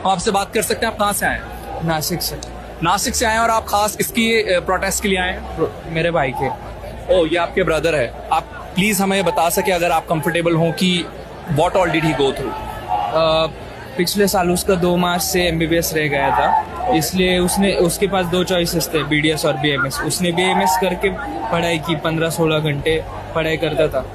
हम आपसे बात कर सकते हैं, आप कहाँ से आए हैं? नासिक से। नासिक से आए हैं और आप खास इसकी प्रोटेस्ट के लिए आए हैं? मेरे भाई के। ओ, ये आपके ब्रदर है। आप प्लीज हमें बता सके अगर आप कंफर्टेबल हो कि what all did he go through? पिछले साल उसका 2 मार्च से एमबीबीएस रह गया था, इसलिए उसके पास 2 चॉइसेस थे, बीडीएस और बीएमएस। उसने बीएमएस करके पढ़ाई की, 15-16 घंटे पढ़ाई करता था।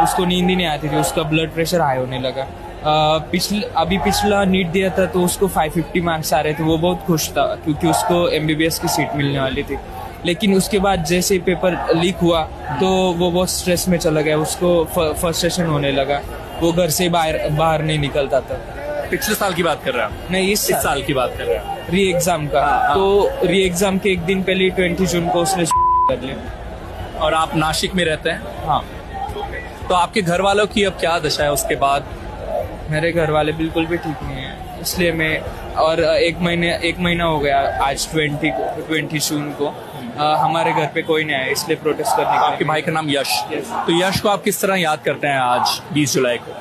उसको नींद ही नहीं आती थी, उसका ब्लड प्रेशर हाई होने लगा। अभी पिछला नीट दिया था तो उसको 550 मार्क्स आ रहे थे। वो बहुत खुश था क्योंकि उसको एमबीबीएस की सीट मिलने वाली थी। लेकिन उसके बाद जैसे ही पेपर लीक हुआ तो वो बहुत स्ट्रेस में चला गया, उसको फ्रस्ट्रेशन होने लगा। वो घर से बाहर नहीं निकलता था। पिछले साल की बात कर रहे हैं? नहीं, इस साल की बात कर रहे हैं। री एग्जाम का। तो री एग्जाम के एक दिन पहले 20 जून को उसने कर लिया। और आप नासिक में रहते हैं? हाँ। तो आपके घर वालों की अब क्या दशा है उसके बाद? मेरे घर वाले बिल्कुल भी ठीक नहीं है, इसलिए मैं और एक महीना हो गया आज 20 जून को हमारे घर पे कोई नहीं आया, इसलिए प्रोटेस्ट करने का। आपके भाई का नाम यश। तो यश को आप किस तरह याद करते हैं आज 20 जुलाई को?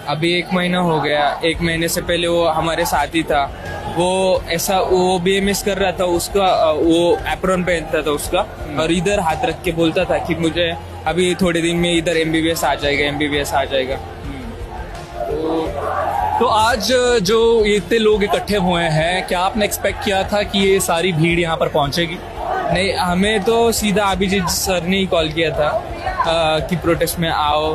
अभी 1 महीना हो गया। 1 महीने से पहले वो हमारे साथ ही था। वो बीएमएस कर रहा था, उसका वो एप्रॉन पहनता था उसका, और इधर हाथ रख के बोलता था कि मुझे अभी थोड़े दिन में इधर एमबीबीएस आ जाएगा। तो आज जो इतने लोग इकट्ठे हुए हैं, क्या आपने एक्सपेक्ट किया था कि ये सारी भीड़ यहाँ पर पहुंचेगी? नहीं, हमें तो सीधा अभिजीत सर ने ही कॉल किया था कि प्रोटेस्ट में आओ।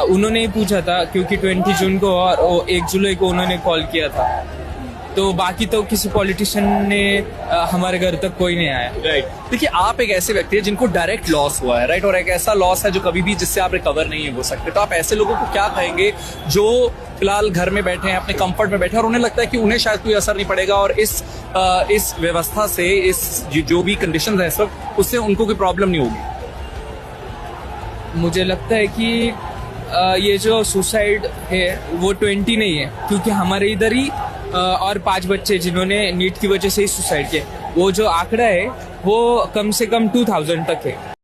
उन्होंने ही पूछा था क्योंकि 20 जून को और 1 जुलाई को उन्होंने कॉल किया था। तो बाकी तो किसी पॉलिटिशियन ने हमारे घर तक कोई नहीं आया। राइट। देखिए, आप एक ऐसे व्यक्ति है जिनको डायरेक्ट लॉस हुआ है, राइट, और एक ऐसा लॉस है जो कभी भी जिससे आप रिकवर नहीं हो सकते। तो आप ऐसे लोगों को क्या कहेंगे जो फिलहाल घर में बैठे हैं, अपने कंफर्ट में बैठे हैं, और उन्हें लगता है कि उन्हें शायद कोई असर नहीं पड़ेगा, और इस व्यवस्था से, इस जो भी कंडीशंस है इस वक्त, उससे उनको कोई प्रॉब्लम नहीं होगी? मुझे लगता है कि ये जो सुसाइड है वो 20 नहीं है, क्योंकि हमारे इधर ही और 5 बच्चे जिन्होंने नीट की वजह से ही सुसाइड किया। वो जो आंकड़ा है वो कम से कम 2000 तक है।